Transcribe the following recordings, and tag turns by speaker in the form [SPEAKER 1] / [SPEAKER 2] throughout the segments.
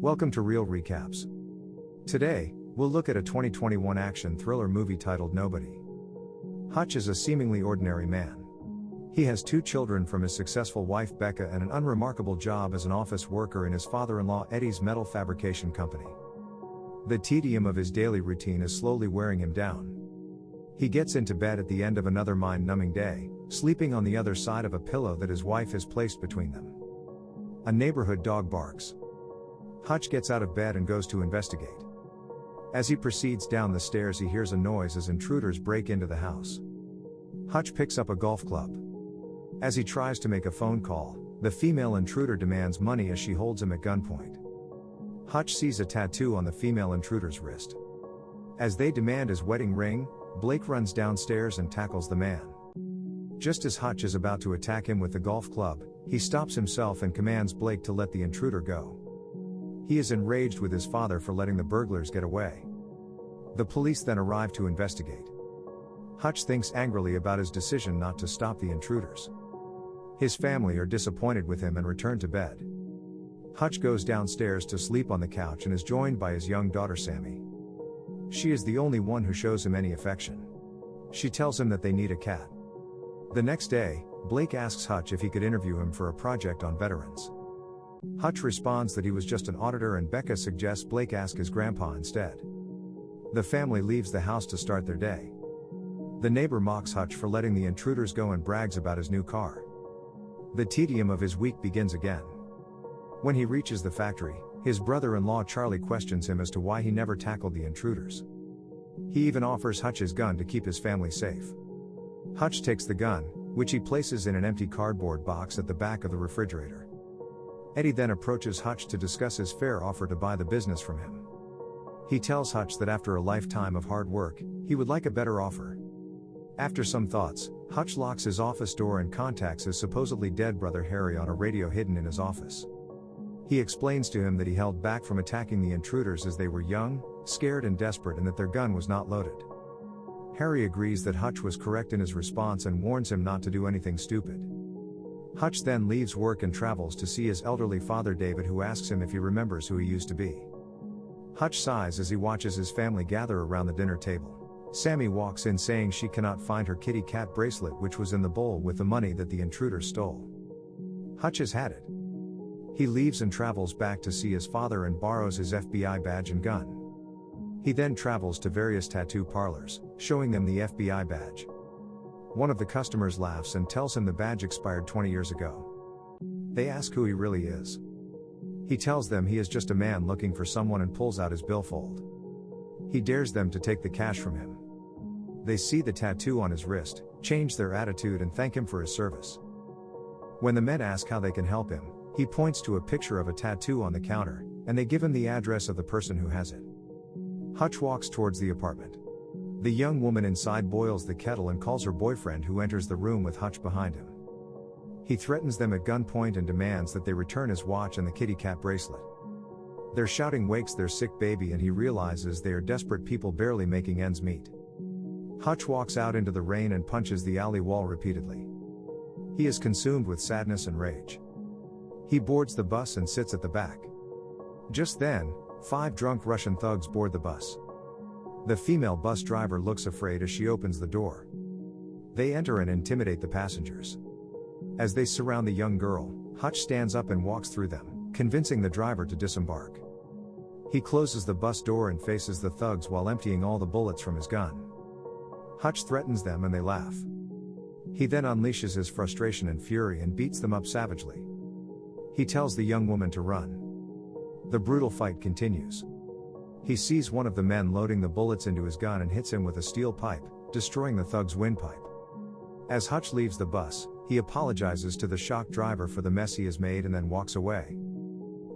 [SPEAKER 1] Welcome to Real Recaps. Today, we'll look at a 2021 action thriller movie titled Nobody. Hutch is a seemingly ordinary man. He has 2 children from his successful wife Becca and an unremarkable job as an office worker in his father-in-law Eddie's metal fabrication company. The tedium of his daily routine is slowly wearing him down. He gets into bed at the end of another mind-numbing day, sleeping on the other side of a pillow that his wife has placed between them. A neighborhood dog barks. Hutch gets out of bed and goes to investigate. As he proceeds down the stairs, he hears a noise as intruders break into the house. Hutch picks up a golf club. As he tries to make a phone call, the female intruder demands money as she holds him at gunpoint. Hutch sees a tattoo on the female intruder's wrist. As they demand his wedding ring, Blake runs downstairs and tackles the man. Just as Hutch is about to attack him with the golf club, he stops himself and commands Blake to let the intruder go. He is enraged with his father for letting the burglars get away. The police then arrive to investigate. Hutch thinks angrily about his decision not to stop the intruders. His family are disappointed with him and return to bed. Hutch goes downstairs to sleep on the couch and is joined by his young daughter Sammy. She is the only one who shows him any affection. She tells him that they need a cat. The next day, Blake asks Hutch if he could interview him for a project on veterans. Hutch responds that he was just an auditor, and Becca suggests Blake ask his grandpa instead. The family leaves the house to start their day. The neighbor mocks Hutch for letting the intruders go and brags about his new car. The tedium of his week begins again. When he reaches the factory, his brother-in-law Charlie questions him as to why he never tackled the intruders. He even offers Hutch his gun to keep his family safe. Hutch takes the gun, which he places in an empty cardboard box at the back of the refrigerator. Eddie then approaches Hutch to discuss his fair offer to buy the business from him. He tells Hutch that after a lifetime of hard work, he would like a better offer. After some thoughts, Hutch locks his office door and contacts his supposedly dead brother Harry on a radio hidden in his office. He explains to him that he held back from attacking the intruders as they were young, scared and desperate, and that their gun was not loaded. Harry agrees that Hutch was correct in his response and warns him not to do anything stupid. Hutch then leaves work and travels to see his elderly father David, who asks him if he remembers who he used to be. Hutch sighs as he watches his family gather around the dinner table. Sammy walks in saying she cannot find her kitty cat bracelet, which was in the bowl with the money that the intruders stole. Hutch has had it. He leaves and travels back to see his father and borrows his FBI badge and gun. He then travels to various tattoo parlors, showing them the FBI badge. One of the customers laughs and tells him the badge expired 20 years ago. They ask who he really is. He tells them he is just a man looking for someone and pulls out his billfold. He dares them to take the cash from him. They see the tattoo on his wrist, change their attitude and thank him for his service. When the men ask how they can help him, he points to a picture of a tattoo on the counter, and they give him the address of the person who has it. Hutch walks towards the apartment. The young woman inside boils the kettle and calls her boyfriend, who enters the room with Hutch behind him. He threatens them at gunpoint and demands that they return his watch and the kitty cat bracelet. Their shouting wakes their sick baby, and he realizes they are desperate people barely making ends meet. Hutch walks out into the rain and punches the alley wall repeatedly. He is consumed with sadness and rage. He boards the bus and sits at the back. Just then, 5 drunk Russian thugs board the bus. The female bus driver looks afraid as she opens the door. They enter and intimidate the passengers. As they surround the young girl, Hutch stands up and walks through them, convincing the driver to disembark. He closes the bus door and faces the thugs while emptying all the bullets from his gun. Hutch threatens them and they laugh. He then unleashes his frustration and fury and beats them up savagely. He tells the young woman to run. The brutal fight continues. He sees one of the men loading the bullets into his gun and hits him with a steel pipe, destroying the thug's windpipe. As Hutch leaves the bus, he apologizes to the shocked driver for the mess he has made and then walks away.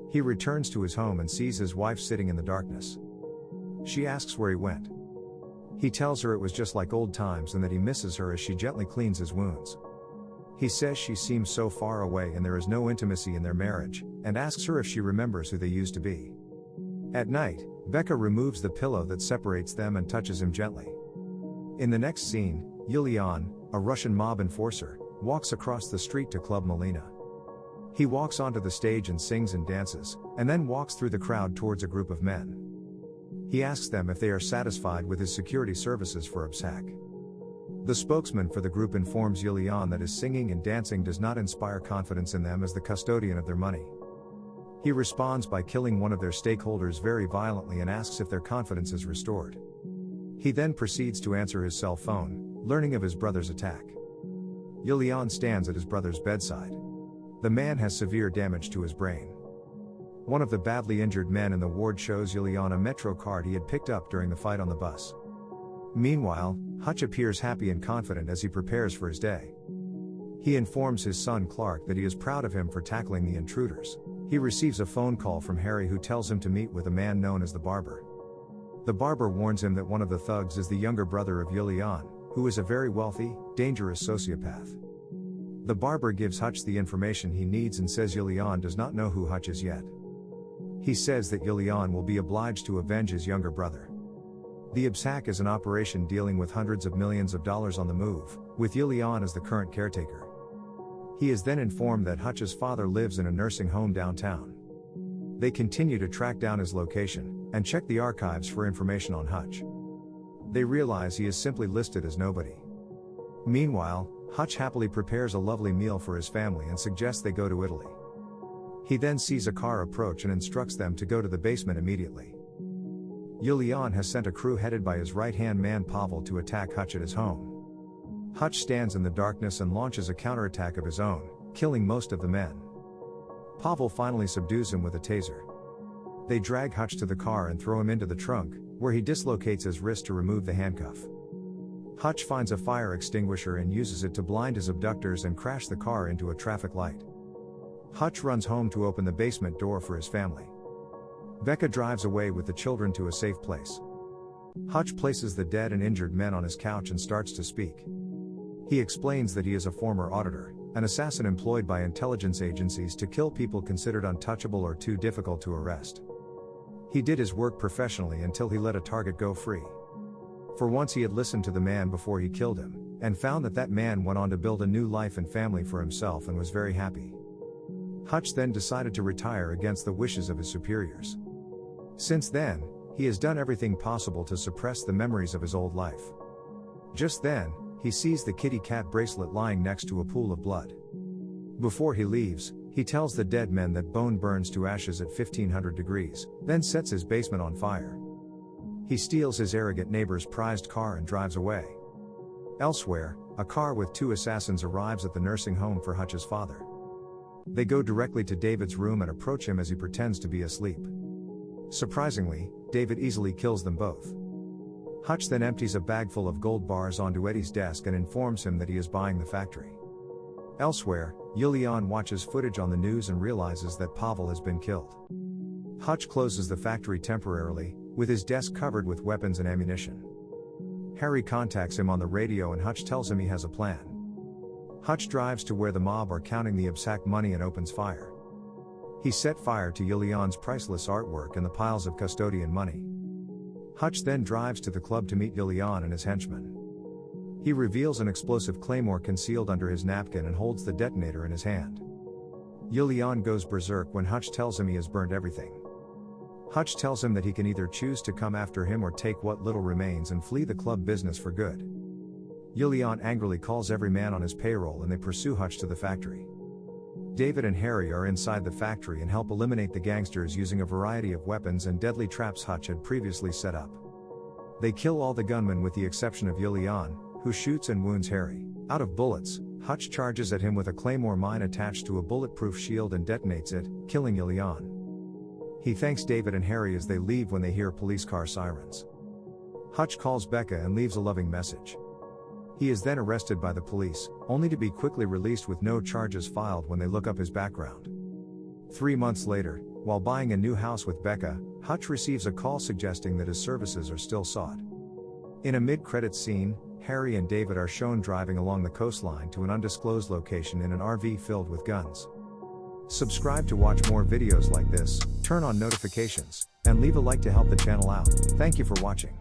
[SPEAKER 1] He returns to his home and sees his wife sitting in the darkness. She asks where he went. He tells her it was just like old times and that he misses her as she gently cleans his wounds. He says she seems so far away and there is no intimacy in their marriage, and asks her if she remembers who they used to be. At night, Becca removes the pillow that separates them and touches him gently. In the next scene, Yulian, a Russian mob enforcer, walks across the street to Club Molina. He walks onto the stage and sings and dances, and then walks through the crowd towards a group of men. He asks them if they are satisfied with his security services for Absac. The spokesman for the group informs Yulian that his singing and dancing does not inspire confidence in them as the custodian of their money. He responds by killing one of their stakeholders very violently and asks if their confidence is restored. He then proceeds to answer his cell phone, learning of his brother's attack. Yulian stands at his brother's bedside. The man has severe damage to his brain. One of the badly injured men in the ward shows Yulian a Metro card he had picked up during the fight on the bus. Meanwhile, Hutch appears happy and confident as he prepares for his day. He informs his son Clark that he is proud of him for tackling the intruders. He receives a phone call from Harry who tells him to meet with a man known as the Barber. The Barber warns him that one of the thugs is the younger brother of Yulian, who is a very wealthy, dangerous sociopath. The Barber gives Hutch the information he needs and says Yulian does not know who Hutch is yet. He says that Yulian will be obliged to avenge his younger brother. The Absac is an operation dealing with hundreds of millions of dollars on the move, with Yulian as the current caretaker. He is then informed that Hutch's father lives in a nursing home downtown. They continue to track down his location, and check the archives for information on Hutch. They realize he is simply listed as nobody. Meanwhile, Hutch happily prepares a lovely meal for his family and suggests they go to Italy. He then sees a car approach and instructs them to go to the basement immediately. Yulian has sent a crew headed by his right-hand man Pavel to attack Hutch at his home. Hutch stands in the darkness and launches a counterattack of his own, killing most of the men. Pavel finally subdues him with a taser. They drag Hutch to the car and throw him into the trunk, where he dislocates his wrist to remove the handcuff. Hutch finds a fire extinguisher and uses it to blind his abductors and crash the car into a traffic light. Hutch runs home to open the basement door for his family. Becca drives away with the children to a safe place. Hutch places the dead and injured men on his couch and starts to speak. He explains that he is a former auditor, an assassin employed by intelligence agencies to kill people considered untouchable or too difficult to arrest. He did his work professionally until he let a target go free. For once he had listened to the man before he killed him, and found that that man went on to build a new life and family for himself and was very happy. Hutch then decided to retire against the wishes of his superiors. Since then, he has done everything possible to suppress the memories of his old life. Just then, he sees the kitty cat bracelet lying next to a pool of blood. Before he leaves, he tells the dead men that bone burns to ashes at 1500 degrees, then sets his basement on fire. He steals his arrogant neighbor's prized car and drives away. Elsewhere, a car with two assassins arrives at the nursing home for Hutch's father. They go directly to David's room and approach him as he pretends to be asleep. Surprisingly, David easily kills them both. Hutch then empties a bag full of gold bars onto Eddie's desk and informs him that he is buying the factory. Elsewhere, Yulian watches footage on the news and realizes that Pavel has been killed. Hutch closes the factory temporarily, with his desk covered with weapons and ammunition. Harry contacts him on the radio and Hutch tells him he has a plan. Hutch drives to where the mob are counting the Absac money and opens fire. He set fire to Yulian's priceless artwork and the piles of custodian money. Hutch then drives to the club to meet Yulian and his henchmen. He reveals an explosive claymore concealed under his napkin and holds the detonator in his hand. Yulian goes berserk when Hutch tells him he has burned everything. Hutch tells him that he can either choose to come after him or take what little remains and flee the club business for good. Yulian angrily calls every man on his payroll and they pursue Hutch to the factory. David and Harry are inside the factory and help eliminate the gangsters using a variety of weapons and deadly traps Hutch had previously set up. They kill all the gunmen with the exception of Yulian, who shoots and wounds Harry. Out of bullets, Hutch charges at him with a claymore mine attached to a bulletproof shield and detonates it, killing Yulian. He thanks David and Harry as they leave when they hear police car sirens. Hutch calls Becca and leaves a loving message. He is then arrested by the police, only to be quickly released with no charges filed when they look up his background. 3 months later, while buying a new house with Becca, Hutch receives a call suggesting that his services are still sought. In a mid-credits scene, Harry and David are shown driving along the coastline to an undisclosed location in an RV filled with guns. Subscribe to watch more videos like this, turn on notifications, and leave a like to help the channel out. Thank you for watching.